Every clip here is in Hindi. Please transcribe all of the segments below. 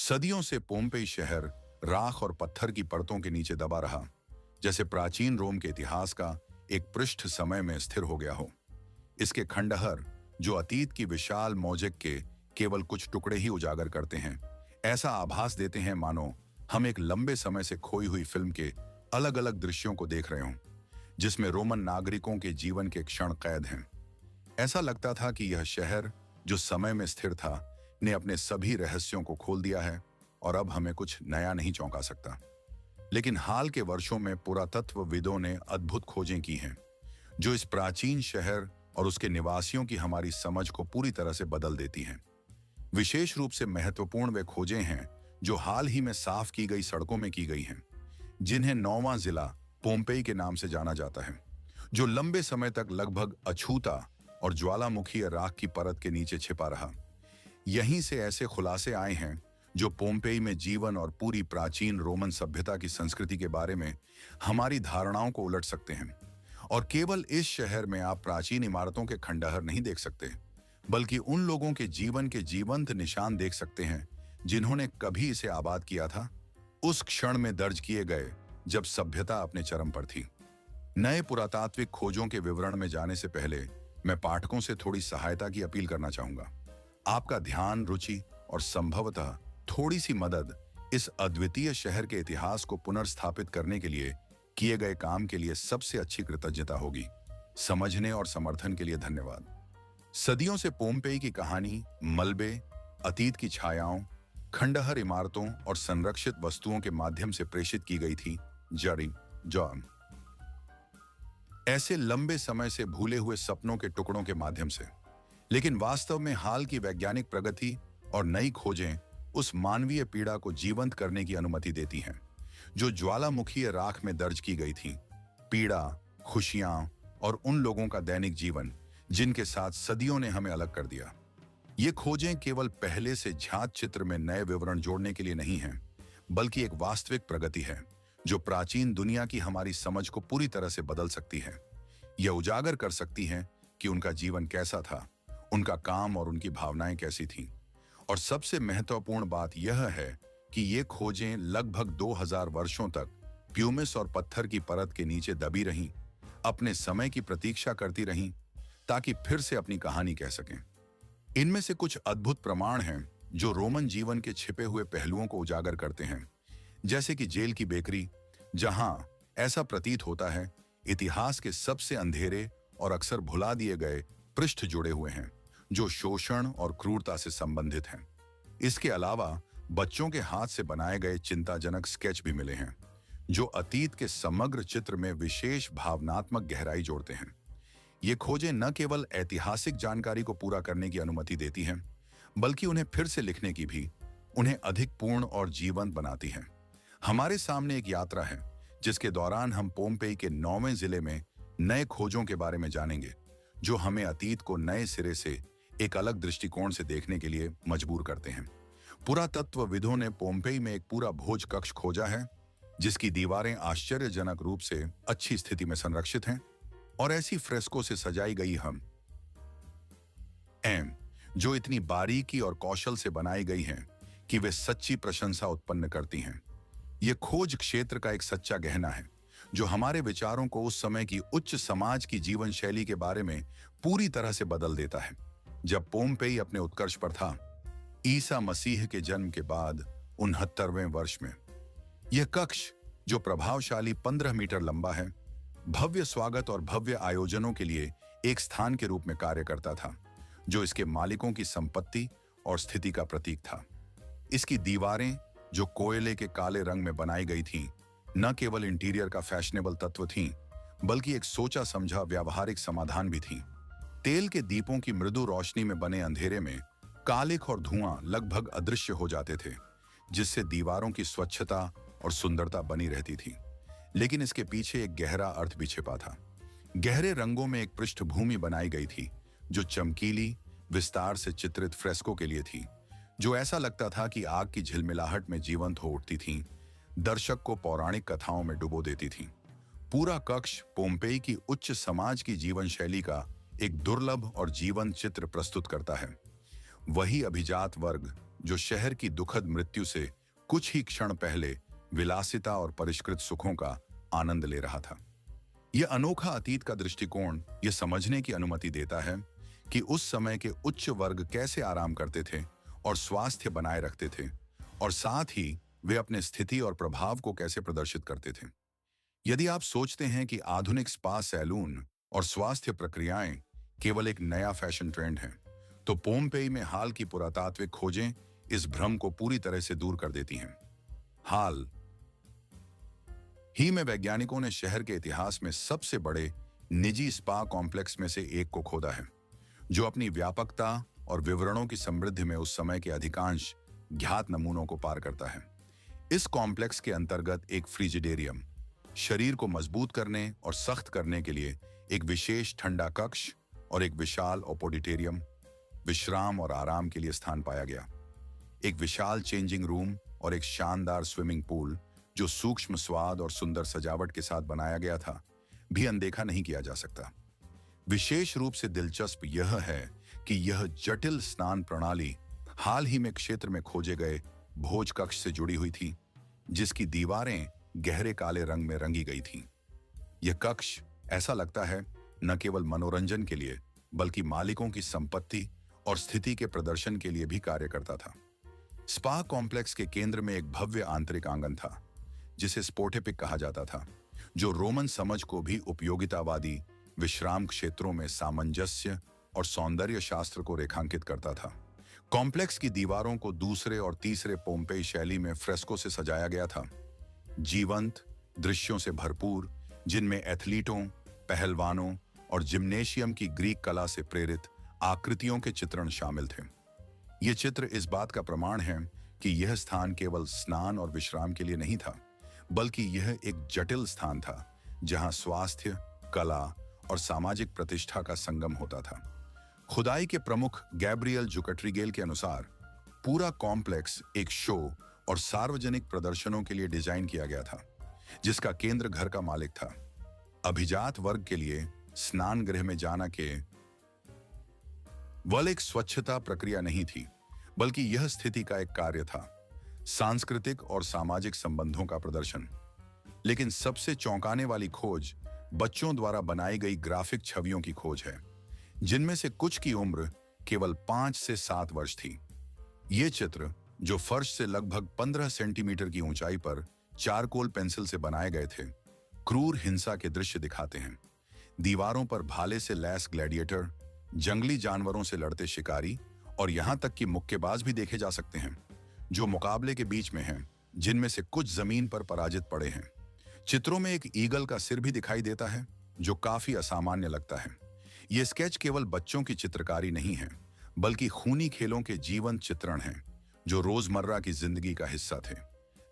सदियों से पोम्पेई शहर राख और पत्थर की परतों के नीचे दबा रहा, जैसे प्राचीन रोम के इतिहास का एक पृष्ठ समय में स्थिर हो गया हो। इसके खंडहर, जो अतीत की विशाल मौजिक के केवल कुछ टुकड़े ही उजागर करते हैं, ऐसा आभास देते हैं मानो हम एक लंबे समय से खोई हुई फिल्म के अलग अलग दृश्यों को देख रहे हों, जिसमें रोमन नागरिकों के जीवन के क्षण कैद हैं। ऐसा लगता था कि यह शहर, जो समय में स्थिर था, ने अपने सभी रहस्यों को खोल दिया है और अब हमें कुछ नया नहीं चौंका सकता। लेकिन हाल के वर्षों में पुरातत्वविदों ने अद्भुत खोजें की हैं, जो इस प्राचीन शहर और उसके निवासियों की हमारी समझ को पूरी तरह से बदल देती हैं। विशेष रूप से महत्वपूर्ण वे खोजें हैं जो हाल ही में साफ की गई सड़कों में की गई हैं, जिन्हें 9वां जिला पोम्पेई के नाम से जाना जाता है, जो लंबे समय तक लगभग अछूता और ज्वालामुखी राख की परत के नीचे छिपा रहा। यहीं से ऐसे खुलासे आए हैं जो पोम्पेई में जीवन और पूरी प्राचीन रोमन सभ्यता की संस्कृति के बारे में हमारी धारणाओं को उलट सकते हैं। और केवल इस शहर में आप प्राचीन इमारतों के खंडहर नहीं देख सकते, बल्कि उन लोगों के जीवन के जीवंत निशान देख सकते हैं जिन्होंने कभी इसे आबाद किया था, उस क्षण में दर्ज किए गए जब सभ्यता अपने चरम पर थी। नए पुरातात्विक खोजों के विवरण में जाने से पहले मैं पाठकों से थोड़ी सहायता की अपील करना चाहूंगा। आपका ध्यान, रुचि और संभवतः थोड़ी सी मदद इस अद्वितीय शहर के इतिहास को पुनर्स्थापित करने के लिए किए गए काम के लिए सबसे अच्छी कृतज्ञता होगी। समझने और समर्थन के लिए धन्यवाद। सदियों से पोम्पेई की कहानी मलबे, अतीत की छायाओं, खंडहर इमारतों और संरक्षित वस्तुओं के माध्यम से प्रेषित की गई थी। जॉन ऐसे लंबे समय से भूले हुए सपनों के टुकड़ों के माध्यम से। लेकिन वास्तव में हाल की वैज्ञानिक प्रगति और नई खोजें उस मानवीय पीड़ा को जीवंत करने की अनुमति देती हैं जो ज्वालामुखी राख में दर्ज की गई थी। पीड़ा, खुशियां और उन लोगों का दैनिक जीवन जिनके साथ सदियों ने हमें अलग कर दिया। ये खोजें केवल पहले से झांक चित्र में नए विवरण जोड़ने के लिए नहीं हैं, बल्कि एक वास्तविक प्रगति है जो प्राचीन दुनिया की हमारी समझ को पूरी तरह से बदल सकती है। यह उजागर कर सकती है कि उनका जीवन कैसा था, उनका काम और उनकी भावनाएं कैसी थीं। और सबसे महत्वपूर्ण बात यह है कि ये खोजें लगभग 2000 वर्षों तक प्यूमिस और पत्थर की परत के नीचे दबी रहीं, अपने समय की प्रतीक्षा करती रहीं, ताकि फिर से अपनी कहानी कह सकें। इनमें से कुछ अद्भुत प्रमाण हैं जो रोमन जीवन के छिपे हुए पहलुओं को उजागर करते हैं, जैसे कि जेल की बेकरी, जहां ऐसा प्रतीत होता है इतिहास के सबसे अंधेरे और अक्सर भुला दिए गए पृष्ठ जुड़े हुए हैं जो शोषण और क्रूरता से संबंधित हैं। इसके अलावा बच्चों के हाथ से बनाए गए चिंताजनक स्केच भी मिले हैं जो अतीत के समग्र चित्र में विशेष भावनात्मक गहराई जोड़ते हैं। ये खोजें न केवल ऐतिहासिक जानकारी को पूरा करने की अनुमति देती हैं, बल्कि उन्हें फिर से लिखने की भी, उन्हें अधिक पूर्ण और जीवंत बनाती हैं। हमारे सामने एक यात्रा है जिसके दौरान हम पोम्पेई के 9वें जिले में नए खोजों के बारे में जानेंगे, जो हमें अतीत को नए सिरे से एक अलग दृष्टिकोण से देखने के लिए मजबूर करते हैं। पुरातत्वविदों ने पोम्पेई में एक पूरा भोज कक्ष खोजा है जिसकी दीवारें आश्चर्यजनक रूप से अच्छी स्थिति में संरक्षित हैं और ऐसी फ्रेस्को से सजाई गई जो इतनी बारीकी और कौशल से बनाई गई हैं कि वे सच्ची प्रशंसा उत्पन्न करती हैं। यह खोज क्षेत्र का एक सच्चा गहना है जो हमारे विचारों को उस समय की उच्च समाज की जीवन शैली के बारे में पूरी तरह से बदल देता है। जब पोम्पेई अपने उत्कर्ष पर था, ईसा मसीह के जन्म के बाद 69वें वर्ष में, यह कक्ष, जो प्रभावशाली 15 मीटर लंबा है, भव्य स्वागत और भव्य आयोजनों के लिए एक स्थान के रूप में कार्य करता था, जो इसके मालिकों की संपत्ति और स्थिति का प्रतीक था। इसकी दीवारें, जो कोयले के काले रंग में बनाई गई थीं, न केवल इंटीरियर का फैशनेबल तत्व थीं, बल्कि एक सोचा समझा व्यावहारिक समाधान भी थीं। तेल के दीपों की मृदु रोशनी में बने अंधेरे में कालिख और धुआं लगभग अदृश्य हो जाते थे, जिससे दीवारों की स्वच्छता और सुंदरता बनी रहती थी। लेकिन इसके पीछे एक गहरा अर्थ भी छिपा था। गहरे रंगों में एक पृष्ठभूमि बनाई गई थी जो चमकीली, विस्तार से चित्रित फ्रेस्को के लिए थी, जो ऐसा लगता था कि आग की झिलमिलाहट में जीवंत हो उठती थीं, दर्शक को पौराणिक कथाओं में डुबो देती थीं। पूरा कक्ष पोम्पेई की उच्च समाज की जीवन शैली का एक दुर्लभ और जीवंत चित्र प्रस्तुत करता है। वही अभिजात वर्ग जो शहर की दुखद मृत्यु से कुछ ही क्षण पहले विलासिता और परिष्कृत सुखों का आनंद ले रहा था। यह अनोखा अतीत का दृष्टिकोण यह समझने की अनुमति देता है कि उस समय के उच्च वर्ग कैसे आराम करते थे और स्वास्थ्य बनाए रखते थे, और साथ ही वे अपने स्थिति और प्रभाव को कैसे प्रदर्शित करते थे। यदि आप सोचते हैं कि आधुनिक स्पा सैलून और स्वास्थ्य प्रक्रियाएं केवल एक नया फैशन ट्रेंड है, तो पोम्पेई में हाल की पुरातात्विक खोजें इस भ्रम को पूरी तरह से दूर कर देती हैं। हाल ही में वैज्ञानिकों ने शहर के इतिहास में सबसे बड़े निजी स्पा कॉम्प्लेक्स में से एक को खोदा है, जो अपनी व्यापकता और विवरणों की समृद्धि में उस समय के अधिकांश ज्ञात नमूनों को पार करता है। इस कॉम्प्लेक्स के अंतर्गत एक फ्रिजिडेरियम, शरीर को मजबूत करने और सख्त करने के लिए एक विशेष ठंडा कक्ष, और एक विशाल ऑडिटोरियम, विश्राम और आराम के लिए स्थान पाया गया। एक विशाल चेंजिंग रूम और एक शानदार स्विमिंग पूल, जो सूक्ष्म स्वाद और सुंदर सजावट के साथ बनाया गया था, भी अनदेखा नहीं किया जा सकता। विशेष रूप से दिलचस्प यह है कि यह जटिल स्नान प्रणाली हाल ही में क्षेत्र में खोजे गए भोज कक्ष से जुड़ी हुई थी, जिसकी दीवारें गहरे काले रंग में रंगी गई थीं। यह कक्ष ऐसा लगता है न केवल मनोरंजन के लिए, बल्कि मालिकों की संपत्ति और स्थिति के प्रदर्शन के लिए भी कार्य करता था। स्पा कॉम्प्लेक्स के केंद्र में एक भव्य आंतरिक आंगन था, जिसे स्पोटेपिक कहा जाता था, जो रोमन समझ को भी उपयोगितावादी विश्राम क्षेत्रों में सामंजस्य और सौंदर्य शास्त्र को रेखांकित करता था। कॉम्प्लेक्स की दीवारों को दूसरे और तीसरे पोम्पेई शैली में फ्रेस्को से सजाया गया था, जीवंत दृश्यों से भरपूर, जिनमें एथलीटों, पहलवानों और जिम्नेशियम की ग्रीक कला से प्रेरित आकृतियों के चित्रण शामिल थे। ये चित्र इस बात का प्रमाण है कि यह स्थान केवल स्नान और विश्राम के लिए नहीं था, बल्कि यह एक जटिल स्थान था जहां स्वास्थ्य, कला और सामाजिक प्रतिष्ठा का संगम होता था। खुदाई के प्रमुख गैब्रियल जुकट्रीगेल के अनुसार पूरा कॉम्प्लेक्स एक शो और सार्वजनिक प्रदर्शनों के लिए डिजाइन किया गया था, जिसका केंद्र घर का मालिक था। अभिजात वर्ग के लिए स्नान गृह में जाना केवल एक स्वच्छता प्रक्रिया नहीं थी, बल्कि यह स्थिति का एक कार्य था, सांस्कृतिक और सामाजिक संबंधों का प्रदर्शन। लेकिन सबसे चौंकाने वाली खोज बच्चों द्वारा बनाई गई ग्राफिक छवियों की खोज है, जिनमें से कुछ की उम्र केवल 5 से 7 वर्ष थी। ये चित्र, जो फर्श से लगभग 15 सेंटीमीटर की ऊंचाई पर चारकोल पेंसिल से बनाए गए थे, क्रूर हिंसा के दृश्य दिखाते हैं। दीवारों पर भाले से लैस ग्लैडिएटर, जंगली जानवरों से लड़ते शिकारी और यहां तक कि मुक्केबाज भी देखे जा सकते हैं, जो मुकाबले के बीच में हैं, जिनमें से कुछ जमीन पर पराजित पड़े हैं। चित्रों में एक ईगल का सिर भी दिखाई देता है, जो काफी असामान्य लगता है। ये स्केच केवल बच्चों की चित्रकारी नहीं है, बल्कि खूनी खेलों के जीवंत चित्रण हैं, जो रोजमर्रा की जिंदगी का हिस्सा थे।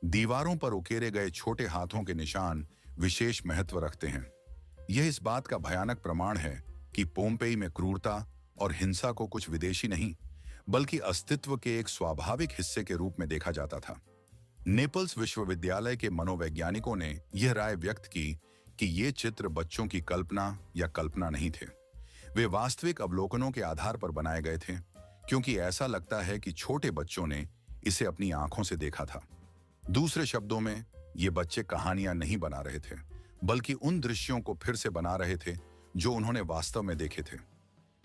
दीवारों पर उकेरे गए छोटे हाथों के निशान विशेष महत्व रखते हैं। यह इस बात का भयानक प्रमाण है कि पोम्पेई में क्रूरता और हिंसा को कुछ विदेशी नहीं, बल्कि अस्तित्व के एक स्वाभाविक हिस्से के रूप में देखा जाता था। नेपल्स विश्वविद्यालय के मनोवैज्ञानिकों ने यह राय व्यक्त की कि ये चित्र बच्चों की कल्पना या कल्पना नहीं थे। वे वास्तविक अवलोकनों के आधार पर बनाए गए थे, क्योंकि ऐसा लगता है कि छोटे बच्चों ने इसे अपनी आंखों से देखा था। दूसरे शब्दों में, ये बच्चे कहानियां नहीं बना रहे थे, बल्कि उन दृश्यों को फिर से बना रहे थे जो उन्होंने वास्तव में देखे थे।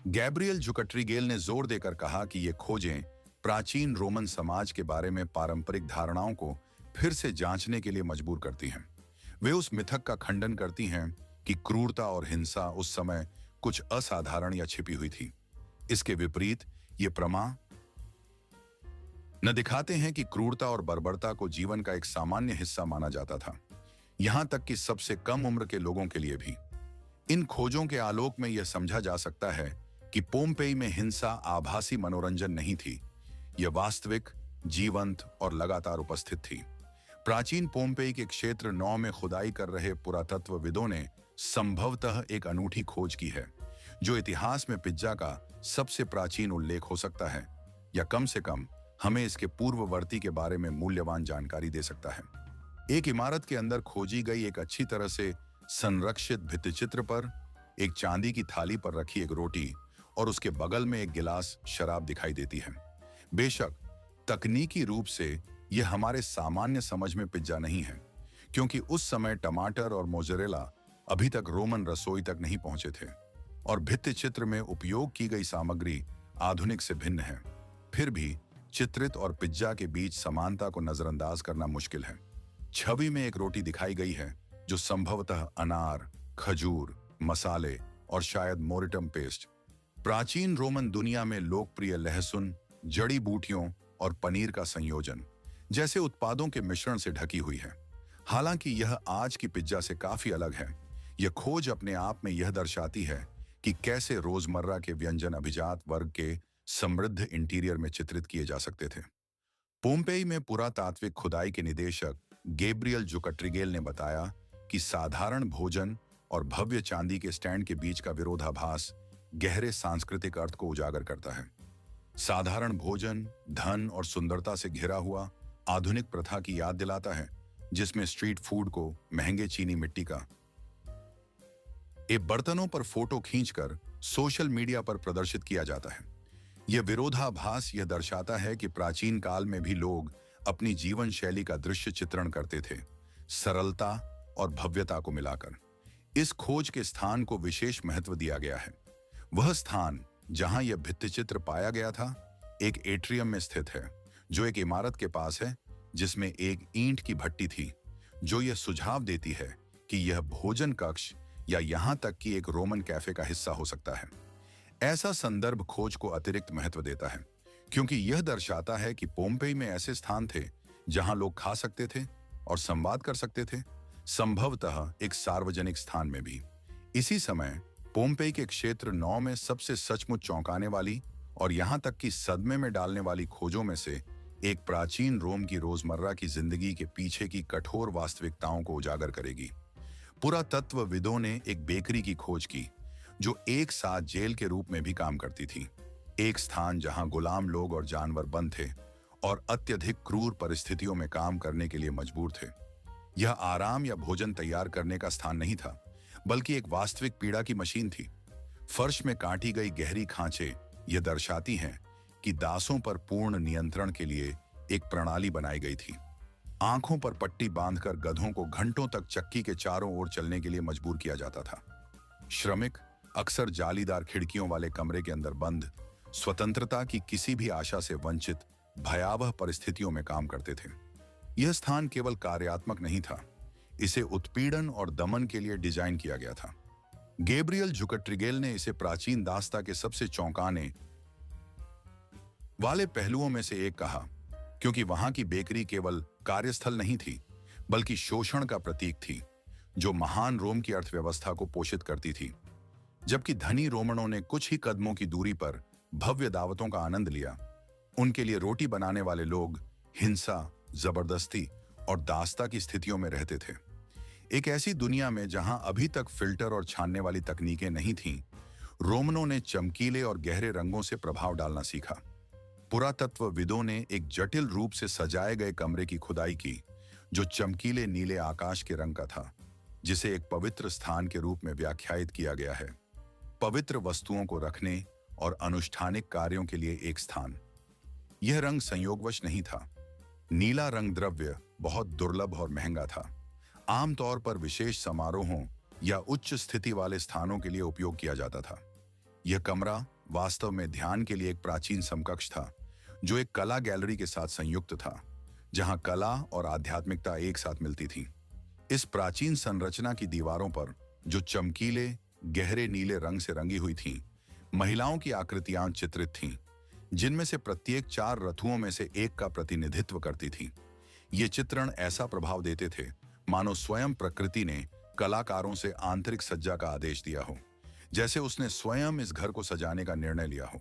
गैब्रियल जुकट्रीगेल ने जोर देकर कहा कि ये खोजें प्राचीन रोमन समाज के बारे में पारंपरिक धारणाओं को फिर से जांचने के लिए मजबूर करती हैं। वे उस मिथक का खंडन करती हैं कि क्रूरता और हिंसा उस समय कुछ असाधारण या छिपी हुई थी। इसके विपरीत ये प्रमाण न दिखाते हैं कि क्रूरता और बर्बरता को जीवन का एक सामान्य हिस्सा माना जाता था, यहां तक कि सबसे कम उम्र के लोगों के लिए भी। इन खोजों के आलोक में यह समझा जा सकता है कि पोम्पेई में हिंसा आभासी मनोरंजन नहीं थी, यह वास्तविक, जीवंत और लगातार उपस्थित थी। प्राचीन पोम्पेई के क्षेत्र 9 में खुदाई कर रहे पुरातत्वविदों ने संभवतः एक अनूठी खोज की है, जो इतिहास में पिज्जा का सबसे प्राचीन उल्लेख हो सकता है, या कम से कम हमें इसके पूर्ववर्ती के बारे में मूल्यवान जानकारी दे सकता है। एक इमारत के अंदर खोजी गई एक अच्छी तरह से संरक्षित भित्तिचित्र पर एक चांदी की थाली पर रखी एक रोटी और उसके बगल में एक गिलास शराब दिखाई देती है। बेशक तकनीकी रूप से यह हमारे सामान्य समझ में पिज्जा नहीं है, क्योंकि उस समय टमाटर और मोज़रेला अभी तक रोमन रसोई तक नहीं पहुंचे थे और भित्ति चित्र में उपयोग की गई सामग्री आधुनिक से भिन्न है। फिर भी चित्रित और पिज्जा के बीच समानता को नजरअंदाज करना मुश्किल है। छवि में एक रोटी दिखाई गई है जो संभवतः अनार, खजूर, मसाले और शायद मोरिटम पेस्ट, प्राचीन रोमन दुनिया में लोकप्रिय लहसुन, जड़ी बूटियों और पनीर का संयोजन जैसे उत्पादों के मिश्रण से ढकी हुई है। हालांकि यह आज की पिज्जा से काफी अलग है। यह खोज अपने आप में यह दर्शाती है कि कैसे रोजमर्रा के व्यंजन अभिजात वर्ग के समृद्ध इंटीरियर में चित्रित किए जा सकते थे। पोम्पेई में पुरातात्विक खुदाई के निदेशक गैब्रियल जुकट्रिगेल ने बताया कि साधारण भोजन और भव्य चांदी के स्टैंड के बीच का विरोधाभास गहरे सांस्कृतिक अर्थ को उजागर करता है। साधारण भोजन धन और सुंदरता से घिरा हुआ आधुनिक प्रथा की याद दिलाता है, जिसमें स्ट्रीट फूड को महंगे चीनी मिट्टी का बर्तनों पर फोटो खींचकर सोशल मीडिया पर प्रदर्शित किया जाता है। यह विरोधाभास यह दर्शाता है कि प्राचीन काल में भी लोग अपनी जीवन शैली का दृश्य चित्रण करते थे, सरलता और भव्यता को मिलाकर। इस खोज के स्थान को विशेष महत्व दिया गया है। वह स्थान जहां यह भित्तिचित्र पाया गया था एक एट्रियम में स्थित है, जो एक इमारत के पास है जिसमें एक ईंट की भट्टी थी, जो यह सुझाव देती है कि यह भोजन कक्ष या यहां तक कि एक रोमन कैफे का हिस्सा हो सकता है। ऐसा संदर्भ खोज को अतिरिक्त महत्व देता है, क्योंकि यह दर्शाता है कि पोम्पेई में ऐसे स्थान थे जहां लोग खा सकते थे और संवाद कर सकते थे, संभवतः एक सार्वजनिक स्थान में भी। इसी समय पोम्पेई के क्षेत्र 9 में सबसे सचमुच चौंकाने वाली और यहां तक कि सदमे में डालने वाली खोजों में से एक प्राचीन रोम की रोजमर्रा की जिंदगी के पीछे की कठोर वास्तविकताओं को उजागर करेगी। पुरातत्वविदों ने एक बेकरी की खोज की जो एक साथ जेल के रूप में भी काम करती थी, एक स्थान जहां गुलाम लोग और जानवर बंद थे और अत्यधिक क्रूर परिस्थितियों में काम करने के लिए मजबूर थे। यह आराम या भोजन तैयार करने का स्थान नहीं था, बल्कि एक वास्तविक पीड़ा की मशीन थी। फर्श में काटी गई गहरी खांचे यह दर्शाती हैं कि दासों पर पूर्ण नियंत्रण के लिए एक प्रणाली बनाई गई थी। आंखों पर पट्टी बांधकर गधों को घंटों तक चक्की के चारों ओर चलने के लिए मजबूर किया जाता था। श्रमिक अक्सर जालीदार खिड़कियों वाले कमरे के अंदर बंद, स्वतंत्रता की किसी भी आशा से वंचित भयावह परिस्थितियों में काम करते थे। यह स्थान केवल कार्यात्मक नहीं था, इसे उत्पीड़न और दमन के लिए डिजाइन किया गया था। गैब्रियल जुकट्रिगेल ने इसे प्राचीन दास्ता के सबसे चौंकाने वाले पहलुओं में से एक कहा, क्योंकि वहां की बेकरी केवल कार्यस्थल नहीं थी, बल्कि शोषण का प्रतीक थी, जो महान रोम की अर्थव्यवस्था को पोषित करती थी। जबकि धनी रोमनों ने कुछ ही कदमों की दूरी पर भव्य दावतों का आनंद लिया, उनके लिए रोटी बनाने वाले लोग हिंसा, जबरदस्ती और दास्ता की स्थितियों में रहते थे। एक ऐसी दुनिया में जहां अभी तक फिल्टर और छानने वाली तकनीकें नहीं थीं, रोमनों ने चमकीले और गहरे रंगों से प्रभाव डालना सीखा। पुरातत्वविदों ने एक जटिल रूप से सजाए गए कमरे की खुदाई की, जो चमकीले नीले आकाश के रंग का था, जिसे एक पवित्र स्थान के रूप में व्याख्यायित किया गया है। पवित्र वस्तुओं को रखने और अनुष्ठानिक कार्यों के लिए एक स्थान। यह रंग संयोगवश नहीं था। नीला रंग द्रव्य बहुत दुर्लभ और महंगा था, आमतौर पर विशेष समारोहों या उच्च स्थिति वाले स्थानों के लिए उपयोग किया जाता था। यह कमरा वास्तव में ध्यान के लिए एक प्राचीन समकक्ष था, जो एक कला गैलरी के साथ संयुक्त था, जहां कला और आध्यात्मिकता एक साथ मिलती थी। इस प्राचीन संरचना की दीवारों पर, जो चमकीले गहरे नीले रंग से रंगी हुई थीं, महिलाओं की आकृतियां चित्रित थीं, जिनमें से प्रत्येक 4 रथुओं में से एक का प्रतिनिधित्व करती थी। ये चित्रण ऐसा प्रभाव देते थे मानो स्वयं प्रकृति ने कलाकारों से आंतरिक सज्जा का आदेश दिया हो, जैसे उसने स्वयं इस घर को सजाने का निर्णय लिया हो।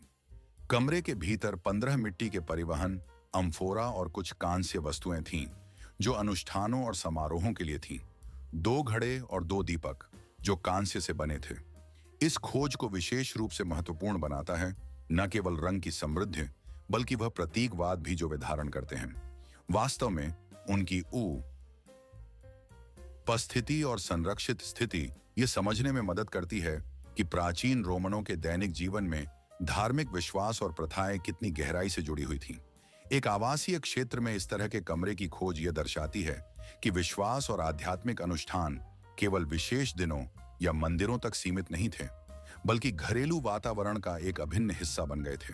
कमरे के भीतर 15 मिट्टी के परिवहन, अम्फोरा और कुछ कांस्य वस्तुएं थीं, जो अनुष्ठानों और समारोहों के लिए थीं। 2 घड़े और 2 दीपक, जो कांस्य से बने थे। इस खोज को विशेष रूप से महत्वपूर्ण बनाता है न केवल रंग की समृद्धि, बल्कि वह प्रतीकवाद भी जो वे धारण करते हैं। वास्तव में उनकी उपस्थिति और संरक्षित स्थिति ये समझने में मदद करती है कि प्राचीन रोमनों के दैनिक जीवन में धार्मिक विश्वास और प्रथाएं कितनी गहराई से जुड़ी हुई थीं। एक आवासीय क्षेत्र में इस तरह के कमरे की खोज यह दर्शाती है कि विश्वास और आध्यात्मिक अनुष्ठान केवल विशेष दिनों या मंदिरों तक सीमित नहीं थे, बल्कि घरेलू वातावरण का एक अभिन्न हिस्सा बन गए थे।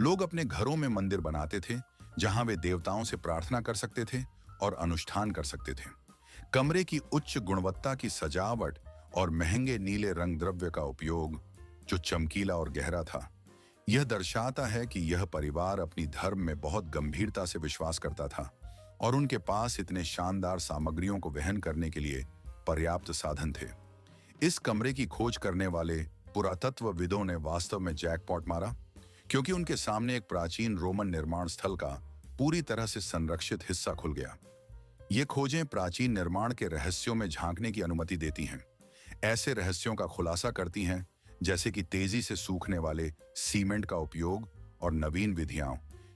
लोग अपने घरों में मंदिर बनाते थे, जहां वे देवताओं से प्रार्थना कर सकते थे और अनुष्ठान कर सकते थे। कमरे की उच्च गुणवत्ता की सजावट और महंगे नीले रंग द्रव्य का उपयोग, जो चमकीला और गहरा था, यह दर्शाता है कि यह परिवार अपनी धर्म में बहुत गंभीरता से विश्वास करता था और उनके पास इतने शानदार सामग्रियों को वहन करने के लिए पर्याप्त साधन थे। इस कमरे की खोज करने वाले पुरातत्वविदों ने वास्तव में जैकपॉट मारा, क्योंकि उनके सामने एक प्राचीन रोमन निर्माण स्थल का पूरी तरह से संरक्षित हिस्सा खुल गया। ये खोजें प्राचीन निर्माण के रहस्यों में झांकने की अनुमति देती हैं। ऐसे रहस्यों का खुलासा करती हैं जैसे कि तेजी से सूखने वाले सीमेंट का उपयोग और नवीन विधियां,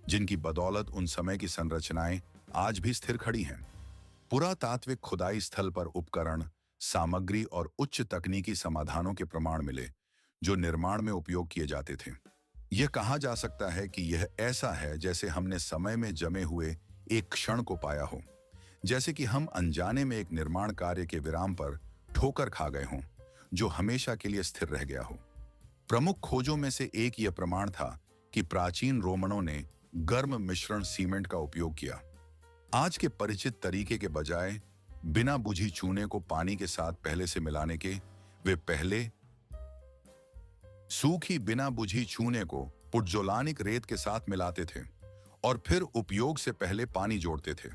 जिनकी बदौलत उन समय की संरचनाएं आज भी स्थिर खड़ी हैं। पुरातात्विक खुदाई स्थल पर उपकरण, सामग्री और उच्च तकनीकी समाधानों के प्रमाण मिले, जो निर्माण में उपयोग किए जाते थे। यह कहा जा सकता है कि यह ऐसा है जैसे हमने समय में जमे हुए एक क्षण को पाया हो, जैसे कि हम अनजाने में एक निर्माण कार्य के विराम पर ठोकर खा गए हों, जो हमेशा के लिए स्थिर रह गया हो। प्रमुख खोजों में से एक यह प्रमाण था कि प्राचीन रोमनों ने गर्म मिश्रण सीमेंट का उपयोग किया। आज के परिचित तरीके के बजाय बिना बुझी चूने को पानी के साथ पहले से मिलाने के, वे पहले सूखी बिना बुझी चूने को पुट्जोलानिक रेत के साथ मिलाते थे और फिर उपयोग से पहले पानी जोड़ते थे।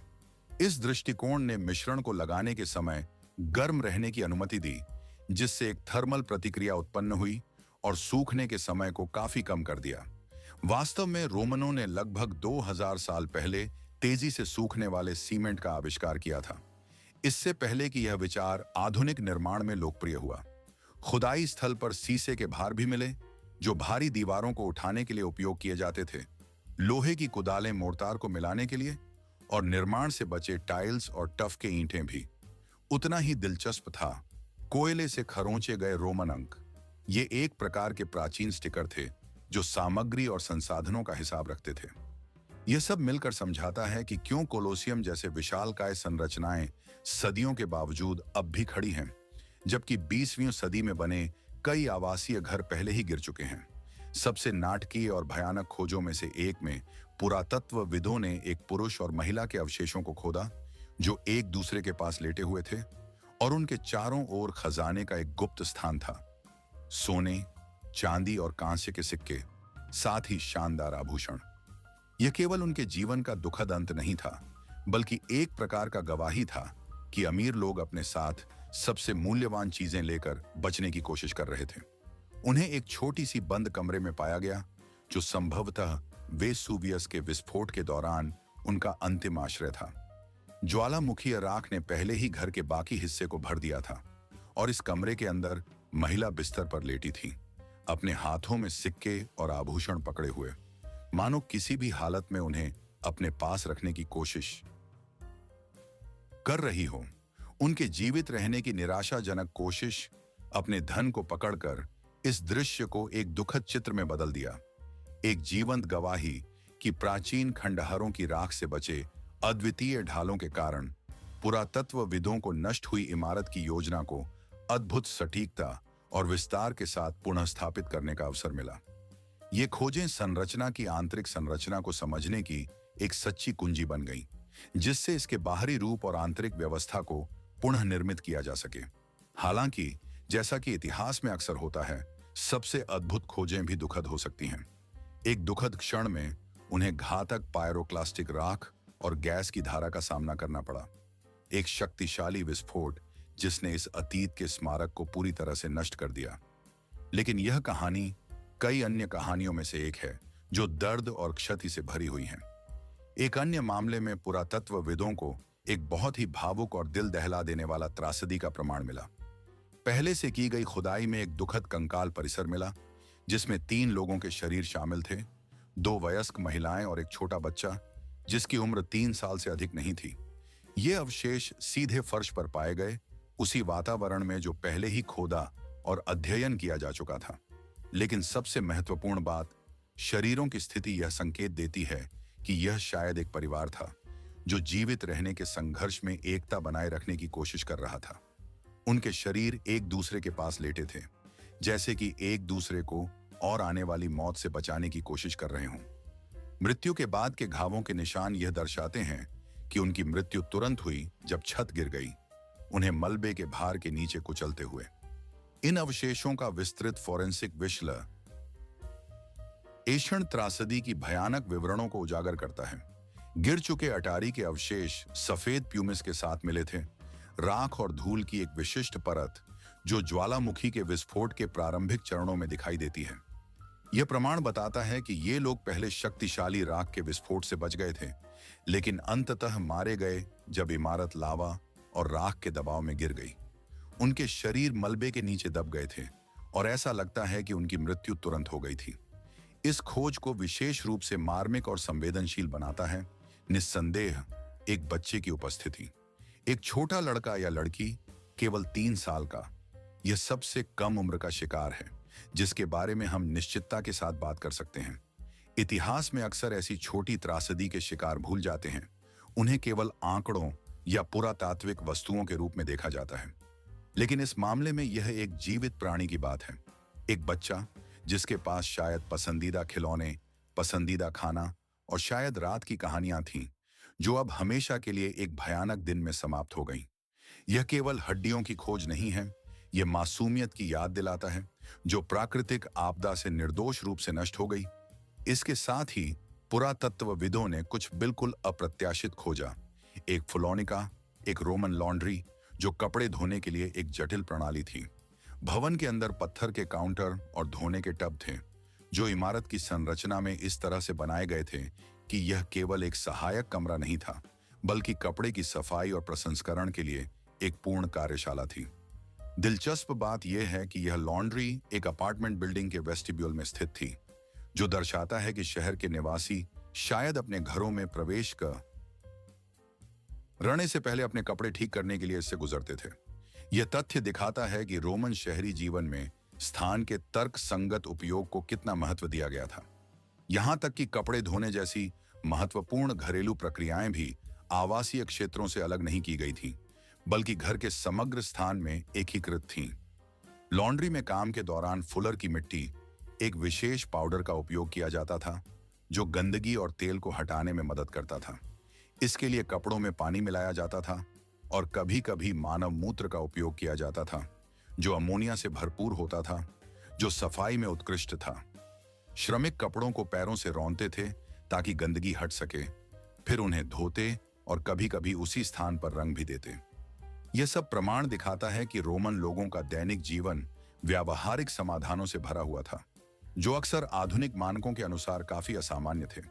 इस दृष्टिकोण ने मिश्रण को लगाने के समय गर्म रहने की अनुमति दी, जिससे एक थर्मल प्रतिक्रिया उत्पन्न हुई और सूखने के समय को काफी कम कर दिया। वास्तव में रोमनों ने लगभग 2000 साल पहले तेजी से सूखने वाले सीमेंट का आविष्कार किया था, इससे पहले कि यह विचार आधुनिक निर्माण में लोकप्रिय हुआ। खुदाई स्थल पर सीसे के भार भी मिले, जो भारी दीवारों को उठाने के लिए उपयोग किए जाते थे, लोहे की कुदालें मोर्टार को मिलाने के लिए, और निर्माण से बचे टाइल्स और टफ के ईंटें भी। उतना ही दिलचस्प था कोयले से खरोंचे गए रोमन अंक। ये एक प्रकार के प्राचीन स्टिकर थे जो सामग्री और संसाधनों का हिसाब रखते थे। यह सब मिलकर समझाता है कि क्यों कोलोसियम जैसे विशालकाय संरचनाएं सदियों के बावजूद अब भी खड़ी हैं, जबकि 20वीं सदी में बने कई आवासीय घर पहले ही गिर चुके हैं। सबसे नाटकीय और भयानक खोजों में से एक में पुरातत्वविदों ने एक पुरुष और महिला के अवशेषों को खोदा, जो एक दूसरे के पास लेटे हुए थे, और उनके चारों ओर खजाने का एक गुप्त स्थान था। सोने, चांदी और कांस्य के सिक्के, साथ ही शानदार आभूषण। यह केवल उनके जीवन का दुखद अंत नहीं था, बल्कि एक प्रकार का गवाही था कि अमीर लोग अपने साथ सबसे मूल्यवान चीजें लेकर बचने की कोशिश कर रहे थे। उन्हें एक छोटी सी बंद कमरे में पाया गया, जो संभवतः वेसुवियस के विस्फोट के दौरान उनका अंतिम आश्रय था। ज्वालामुखी राख ने पहले ही घर के बाकी हिस्से को भर दिया था, और इस कमरे के अंदर महिला बिस्तर पर लेटी थी, अपने हाथों में सिक्के और आभूषण पकड़े हुए, मानो किसी भी हालत में उन्हें अपने पास रखने की कोशिश कर रही हो। उनके जीवित रहने की निराशाजनक कोशिश अपने धन को पकड़कर इस दृश्य को एक दुखद चित्र में बदल दिया, एक जीवंत गवाही कि प्राचीन खंडहरों की राख से बचे अद्वितीय ढालों के कारण पुरातत्वविदों को नष्ट हुई इमारत की योजना को अद्भुत सटीकता और विस्तार के साथ पुनः स्थापित करने का अवसर मिला। ये खोजें संरचना की आंतरिक संरचना को समझने की एक सच्ची कुंजी बन गईं, जिससे इसके बाहरी रूप और आंतरिक व्यवस्था को पुनः निर्मित किया जा सके। हालांकि जैसा कि इतिहास में अक्सर होता है, सबसे अद्भुत खोजें भी दुखद हो सकती हैं। एक दुखद क्षण में उन्हें घातक पायरोक्लास्टिक राख और गैस की धारा का सामना करना पड़ा, एक शक्तिशाली विस्फोट जिसने इस अतीत के स्मारक को पूरी तरह से नष्ट कर दिया। लेकिन यह कहानी कई अन्य कहानियों में से एक है जो दर्द और क्षति से भरी हुई है। एक अन्य मामले में पुरातत्वविदों को एक बहुत ही भावुक और दिल दहला देने वाला त्रासदी का प्रमाण मिला। पहले से की गई खुदाई में एक दुखद कंकाल परिसर मिला, जिसमें 3 लोगों के शरीर शामिल थे, 2 वयस्क महिलाएं और एक छोटा बच्चा जिसकी उम्र 3 साल से अधिक नहीं थी। ये अवशेष सीधे फर्श पर पाए गए, उसी वातावरण में जो पहले ही खोदा और अध्ययन किया जा चुका था। लेकिन सबसे महत्वपूर्ण बात, शरीरों की स्थिति यह संकेत देती है कि यह शायद एक परिवार था जो जीवित रहने के संघर्ष में एकता बनाए रखने की कोशिश कर रहा था। उनके शरीर एक दूसरे के पास लेटे थे, जैसे कि एक दूसरे को और आने वाली मौत से बचाने की कोशिश कर रहे हों। मृत्यु के बाद के घावों के निशान यह दर्शाते हैं कि उनकी मृत्यु तुरंत हुई जब छत गिर गई, उन्हें मलबे के भार के नीचे कुचलते हुए। इन अवशेषों का विस्तृत फोरेंसिक विश्लेषण एशियन त्रासदी की भयानक विवरणों को उजागर करता है। गिर चुके अटारी के अवशेष सफेद प्यूमिस के साथ मिले थे, राख और धूल की एक विशिष्ट परत जो ज्वालामुखी के विस्फोट के प्रारंभिक चरणों में दिखाई देती है। यह प्रमाण बताता है कि ये लोग पहले शक्तिशाली राख के विस्फोट से बच गए थे, लेकिन अंततः मारे गए जब इमारत लावा और राख के दबाव में गिर गई। उनके शरीर मलबे के नीचे दब गए थे और ऐसा लगता है कि उनकी मृत्यु तुरंत हो गई थी। इस खोज को विशेष रूप से मार्मिक और संवेदनशील बनाता है निस्संदेह एक बच्चे की उपस्थिति। एक छोटा लड़का या लड़की, केवल 3 साल का, यह सबसे कम उम्र का शिकार है जिसके बारे में हम निश्चितता के साथ बात कर सकते हैं। इतिहास में अक्सर ऐसी छोटी त्रासदी के शिकार भूल जाते हैं, उन्हें केवल आंकड़ों या पुरातात्विक वस्तुओं के रूप में देखा जाता है। लेकिन इस मामले में यह एक जीवित प्राणी की बात है, एक बच्चा जिसके पास शायद पसंदीदा खिलौने, पसंदीदा खाना और शायद रात की कहानियां थीं, जो अब हमेशा के लिए एक भयानक दिन में समाप्त हो गईं। यह केवल हड्डियों की खोज नहीं है, यह मासूमियत की याद दिलाता है जो प्राकृतिक आपदा से निर्दोष रूप से नष्ट हो गई। इसके साथ ही पुरातत्वविदों ने कुछ बिल्कुल अप्रत्याशित खोजा। एक फुलौनिका, एक रोमन लॉन्ड्री जो कपड़े धोने के लिए एक जटिल प्रणाली थी। भवन के अंदर पत्थर के काउंटर और धोने के टब थे जो इमारत की संरचना में इस तरह से बनाए गए थे कि यह केवल एक सहायक कमरा नहीं था, बल्कि कपड़े की सफाई और प्रसंस्करण के लिए एक पूर्ण कार्यशाला थी। दिलचस्प बात यह है कि यह लॉन्ड्री एक अपार्टमेंट बिल्डिंग के वेस्टिब्यूल में स्थित थी, जो दर्शाता है कि शहर के निवासी शायद अपने घरों में प्रवेश करने से पहले अपने कपड़े ठीक करने के लिए इससे गुजरते थे। यह तथ्य दिखाता है कि रोमन शहरी जीवन में स्थान के तर्क संगत उपयोग को कितना महत्व दिया गया था। यहां तक कि कपड़े धोने जैसी महत्वपूर्ण घरेलू प्रक्रियाएं भी आवासीय क्षेत्रों से अलग नहीं की गई थीं, बल्कि घर के समग्र स्थान में एकीकृत थीं। लॉन्ड्री में काम के दौरान फुलर की मिट्टी, एक विशेष पाउडर का उपयोग किया जाता था जो गंदगी और तेल को हटाने में मदद करता था। इसके लिए कपड़ों में पानी मिलाया जाता था और कभी-कभी मानव मूत्र का उपयोग किया जाता था जो अमोनिया से भरपूर होता था, जो सफाई में उत्कृष्ट था। श्रमिक कपड़ों को पैरों से रौंदते थे ताकि गंदगी हट सके, फिर उन्हें धोते और कभी-कभी उसी स्थान पर रंग भी देते। यह सब प्रमाण दिखाता है कि रोमन लोगों का दैनिक जीवन व्यावहारिक समाधानों से भरा हुआ था, जो अक्सर आधुनिक मानकों के अनुसार काफी असामान्य थे।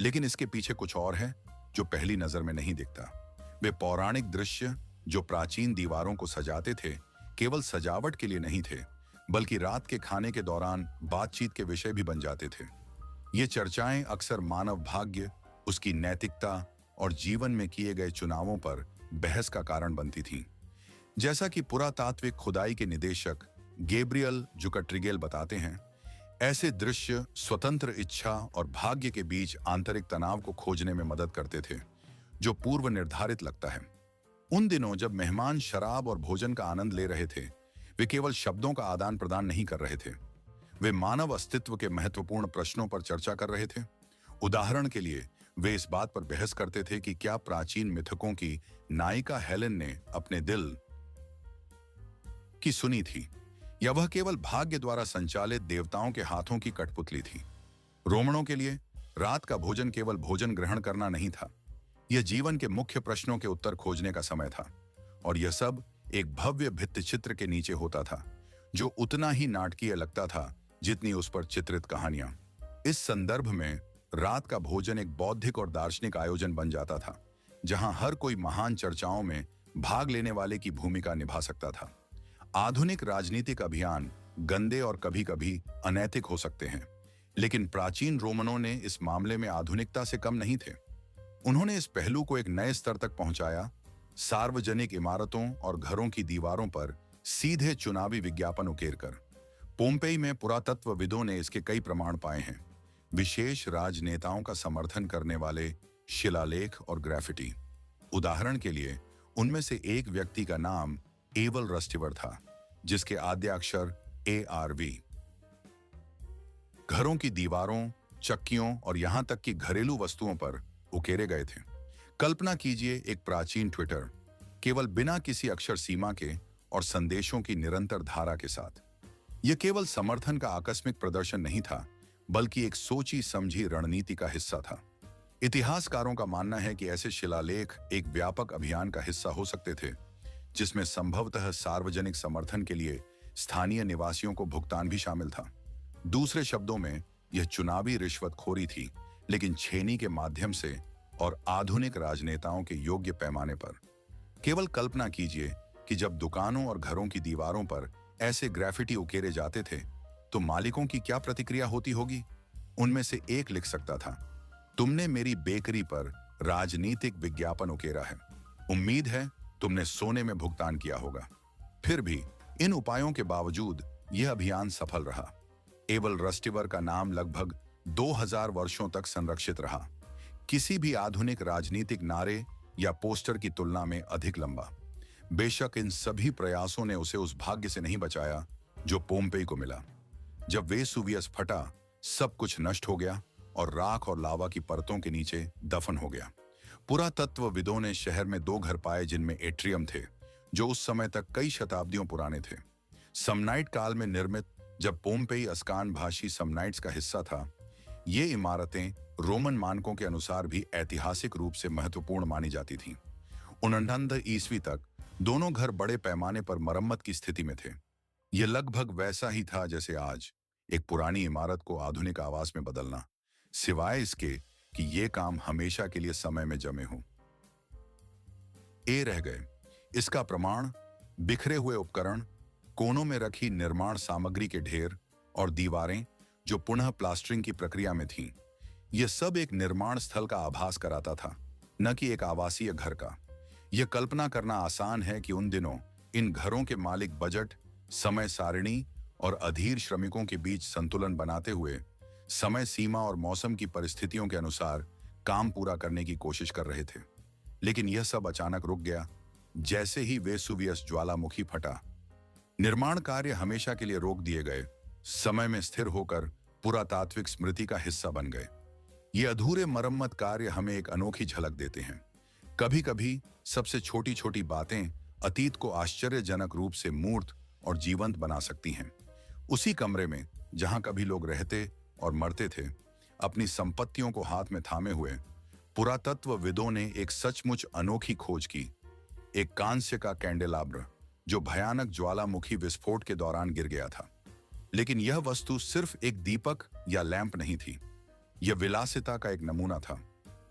लेकिन इसके पीछे कुछ और है जो पहली नजर में नहीं दिखता। वे पौराणिक दृश्य जो प्राचीन दीवारों को सजाते थे, केवल सजावट के लिए नहीं थे, बल्कि रात के खाने के दौरान बातचीत के विषय भी बन जाते थे। ये चर्चाएं अक्सर मानव भाग्य, उसकी नैतिकता और जीवन में किए गए चुनावों पर बहस का कारण बनती थीं। जैसा कि पुरातात्विक खुदाई के निदेशक गैब्रियल जुकट्रिगेल बताते हैं, ऐसे दृश्य स्वतंत्र इच्छा और भाग्य के बीच आंतरिक तनाव को खोजने में मदद करते थे, जो पूर्व निर्धारित लगता है। उन दिनों जब मेहमान शराब और भोजन का आनंद ले रहे थे, वे केवल शब्दों का आदान प्रदान नहीं कर रहे थे, वे मानव अस्तित्व के महत्वपूर्ण प्रश्नों पर चर्चा कर रहे थे। उदाहरण के लिए, वे इस बात पर बहस करते थे कि क्या प्राचीन मिथकों की नायिका हेलेन ने अपने दिल की सुनी थी, या वह केवल भाग्य द्वारा संचालित देवताओं के हाथों की कठपुतली थी। रोमनों के लिए रात का भोजन केवल भोजन ग्रहण करना नहीं था, यह जीवन के मुख्य प्रश्नों के उत्तर खोजने का समय था। और यह सब एक भव्य भित्तिचित्र के नीचे होता था, जो उतना ही नाटकीय लगता था जितनी उस पर चित्रित कहानियां। इस संदर्भ में रात का भोजन एक बौद्धिक और दार्शनिक आयोजन बन जाता था, जहां हर कोई महान चर्चाओं में भाग लेने वाले की भूमिका निभा सकता था। आधुनिक राजनीतिक अभियान गंदे और कभी-कभी अनैतिक हो सकते हैं, लेकिन प्राचीन रोमनों ने इस मामले में आधुनिकता से कम नहीं थे। उन्होंने इस पहलू को एक नए स्तर तक पहुंचाया। सार्वजनिक इमारतों और घरों की दीवारों पर सीधे चुनावी विज्ञापन उकेरकर। पोम्पेई में पुरातत्वविदों ने इसके कई प्रमाण पाए हैं। विशेष राजनेताओं का समर्थन करने वाले शिलालेख और ग्राफिटी। उदाहरण के लिए, उनमें से एक व्यक्ति का नाम एवल रस्टिवर था, जिसके आद्य अक्षर ARV घरों की दीवारों, चक्कियों और यहां तक कि घरेलू वस्तुओं पर उकेरे गए थे। कल्पना कीजिए एक प्राचीन ट्विटर, केवल बिना किसी अक्षर सीमा के और संदेशों की निरंतर धारा के साथ। यह केवल समर्थन का आकस्मिक प्रदर्शन नहीं था, बल्कि एक सोची समझी रणनीति का हिस्सा था। इतिहासकारों का मानना है कि ऐसे शिलालेख एक व्यापक अभियान का हिस्सा हो सकते थे, जिसमें संभवतः सार्वजनिक समर्थन के लिए स्थानीय निवासियों को भुगतान भी शामिल था। दूसरे शब्दों में, यह चुनावी रिश्वतखोरी थी, लेकिन छेनी के माध्यम से और आधुनिक राजनेताओं के योग्य पैमाने पर। केवल कल्पना कीजिए कि जब दुकानों और घरों की दीवारों पर ऐसे ग्राफिटी उकेरे जाते थे, तो मालिकों की क्या प्रतिक्रिया होती होगी। उनमें से एक लिख सकता था, तुमने मेरी बेकरी पर राजनीतिक विज्ञापन उकेरा है, उम्मीद है तुमने सोने में भुगतान किया होगा। फिर भी इन उपायों के बावजूद यह अभियान सफल रहा। एवल रस्टिवर का नाम लगभग 2000 वर्षों तक संरक्षित रहा, किसी भी आधुनिक राजनीतिक नारे या पोस्टर की तुलना में अधिक लंबा। बेशक इन सभी प्रयासों ने उसे उस भाग्य से नहीं बचाया जो पोम्पेई को मिला। जब वेसुवियस फटा, सब कुछ नष्ट हो गया और राख और लावा की परतों के नीचे दफन हो गया। पुरातत्वविदों ने शहर में 2 घर पाए जिनमें एट्रियम थे, जो उस समय तक कई शताब्दियों पुराने थे। समनाइट काल में निर्मित, जब पोम्पेई अस्कान भाषी समनाइट्स का हिस्सा था, ये इमारतें रोमन मानकों के अनुसार भी ऐतिहासिक रूप से महत्वपूर्ण मानी जाती थीं। 49 ईस्वी तक दोनों घर बड़े पैमाने पर मरम्मत की स्थिति में थे। यह लगभग वैसा ही था जैसे आज एक पुरानी इमारत को आधुनिक आवास में बदलना, सिवाय इसके कि ये काम हमेशा के लिए समय में जमे हों। रह गए। इसका प्रमाण बिखरे हुए उपकरण, कोनों में रखी निर्माण सामग्री के ढेर और दीवारें जो पुनः प्लास्टरिंग की प्रक्रिया में थीं। यह सब एक निर्माण स्थल का आभास कराता था, न कि एक आवासीय घर का। यह कल्पना करना आसान है कि उन दिनों इन घरों के मालिक बजट, समय सारिणी और अधीर श्रमिकों के बीच संतुलन बनाते हुए समय सीमा और मौसम की परिस्थितियों के अनुसार काम पूरा करने की कोशिश कर रहे थे। लेकिन यह सब अचानक रुक गया जैसे ही वेसुवियस ज्वालामुखी फटा। निर्माण कार्य हमेशा के लिए रोक दिए गए, समय में स्थिर होकर पुरातात्विक स्मृति का हिस्सा बन गए। ये अधूरे मरम्मत कार्य हमें एक अनोखी झलक देते हैं। कभी कभी सबसे छोटी छोटी बातें अतीत को आश्चर्यजनक रूप से मूर्त और जीवंत बना सकती हैं। उसी कमरे में जहां कभी लोग रहते और मरते थे, अपनी संपत्तियों को हाथ में थामे हुए पुरातत्वविदों ने एक सचमुच अनोखी खोज की। एक कांस्य का कैंडेलाब्र जो भयानक ज्वालामुखी विस्फोट के दौरान गिर गया था। लेकिन यह वस्तु सिर्फ एक दीपक या लैंप नहीं थी, यह विलासिता का एक नमूना था।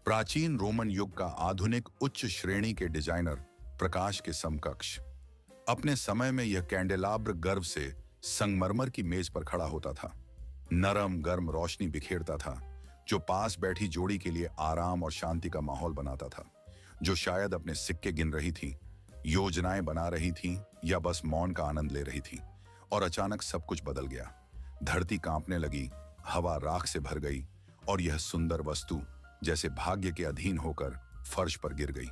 प्राचीन रोमन युग का आधुनिक उच्च श्रेणी के डिजाइनर प्रकाश के समकक्ष। अपने समय में यह कैंडेलाब्र गर्व से संगमरमर की मेज पर खड़ा होता था। नरम गर्म रोशनी बिखेरता था, जो पास बैठी जोड़ी के लिए आराम और शांति का माहौल बनाता था, जो शायद अपने सिक्के गिन रही थी, योजनाएं बना रही थी या बस मौन का आनंद ले रही थी। और अचानक सब कुछ बदल गया। धरती कांपने लगी, हवा राख से भर गई और यह सुंदर वस्तु जैसे भाग्य के अधीन होकर फर्श पर गिर गई।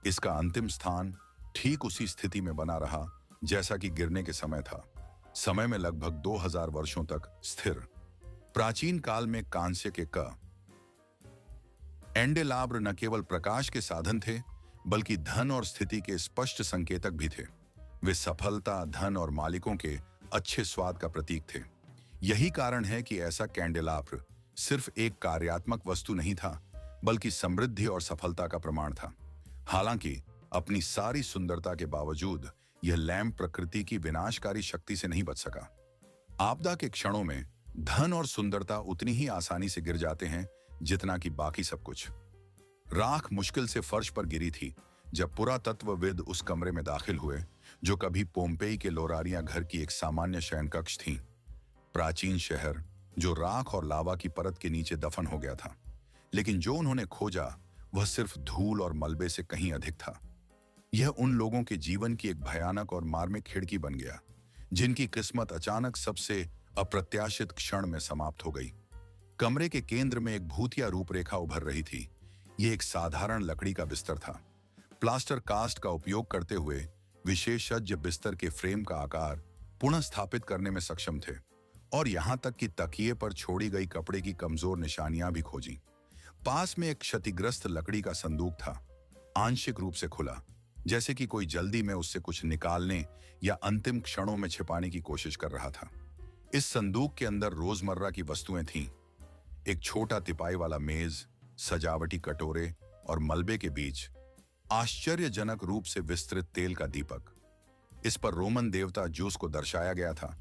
इसका अंतिम स्थान ठीक उसी स्थिति में बना रहा जैसा कि गिरने के समय था, समय में लगभग 2000 वर्षों तक स्थिर। प्राचीन काल में कांस्य के कैंडेलाब्र न केवल प्रकाश के साधन थे, बल्कि धन और स्थिति के स्पष्ट संकेतक भी थे। वे सफलता, धन और मालिकों के अच्छे स्वाद का प्रतीक थे। यही कारण है कि ऐसा कैंडेलाब्र सिर्फ एक कार्यात्मक वस्तु नहीं था, बल्कि समृद्धि और सफलता का प्रमाण था। हालांकि अपनी सारी सुंदरता के बावजूद यह लैंप प्रकृति की विनाशकारी शक्ति से नहीं बच सका। आपदा के क्षणों में धन और सुंदरता उतनी ही आसानी से गिर जाते हैं जितना कि बाकी सब कुछ। राख मुश्किल से फर्श पर गिरी थी जब पुरातत्वविद उस कमरे में दाखिल हुए, जो कभी पोम्पेई के लोरारिया घर की एक सामान्य शयनकक्ष थी। प्राचीन शहर जो राख और लावा की परत के नीचे दफन हो गया था। लेकिन जो उन्होंने खोजा वह सिर्फ धूल और मलबे से कहीं अधिक था। यह उन लोगों के जीवन की एक भयानक और मार्मिक खिड़की बन गया, जिनकी किस्मत अचानक सबसे अप्रत्याशित क्षण में समाप्त हो गई। कमरे के केंद्र में एक भूतिया रूपरेखा उभर रही थी। यह एक साधारण लकड़ी का बिस्तर था। प्लास्टर कास्ट का उपयोग करते हुए विशेषज्ञ बिस्तर के फ्रेम का आकार पुनः स्थापित करने में सक्षम थे और यहां तक कि तकिए पर छोड़ी गई कपड़े की कमजोर निशानियां भी खोजी। पास में एक क्षतिग्रस्त लकड़ी का संदूक था, आंशिक रूप से खुला, जैसे कि कोई जल्दी में उससे कुछ निकालने या अंतिम क्षणों में छिपाने की कोशिश कर रहा था। इस संदूक के अंदर रोजमर्रा की वस्तुएं थीं। एक छोटा तिपाई वाला मेज, सजावटी कटोरे और मलबे के बीच आश्चर्यजनक रूप से विस्तृत तेल का दीपक। इस पर रोमन देवता ज्यूस को दर्शाया गया था,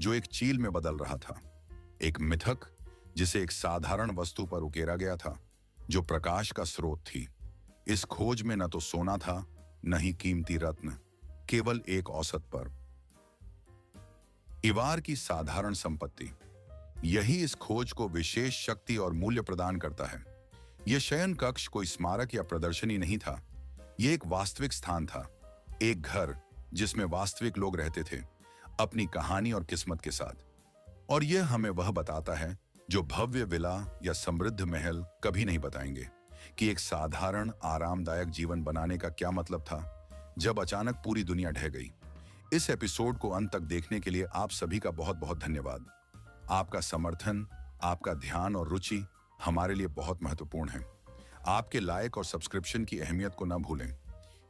जो एक चील में बदल रहा था। एक मिथक, जिसे एक साधारण वस्तु पर उकेरा गया था, जो प्रकाश का स्रोत थी। इस खोज में न तो सोना था, न ही कीमती रत्न, केवल एक औसत पर इवार की साधारण संपत्ति। यही इस खोज को विशेष शक्ति और मूल्य प्रदान करता है। यह शयन कक्ष कोई स्मारक या प्रदर्शनी नहीं था। यह एक वास्तविक स्थान था, एक घर जिसमें वास्तविक लोग रहते थे, अपनी कहानी और किस्मत के साथ। और यह हमें वह बताता है जो भव्य विला या समृद्ध महल कभी नहीं बताएंगे, कि एक साधारण आरामदायक जीवन बनाने का क्या मतलब था जब अचानक पूरी दुनिया ढह गई। इस एपिसोड को अंत तक देखने के लिए आप सभी का बहुत बहुत धन्यवाद। आपका समर्थन, आपका ध्यान और रुचि हमारे लिए बहुत महत्वपूर्ण है। आपके लाइक और सब्सक्रिप्शन की अहमियत को न भूलें।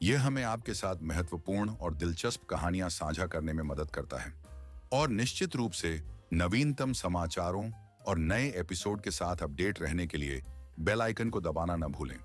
यह हमें आपके साथ महत्वपूर्ण और दिलचस्प कहानियां साझा करने में मदद करता है। और निश्चित रूप से नवीनतम समाचारों और नए एपिसोड के साथ अपडेट रहने के लिए बेल आइकन को दबाना न भूलें।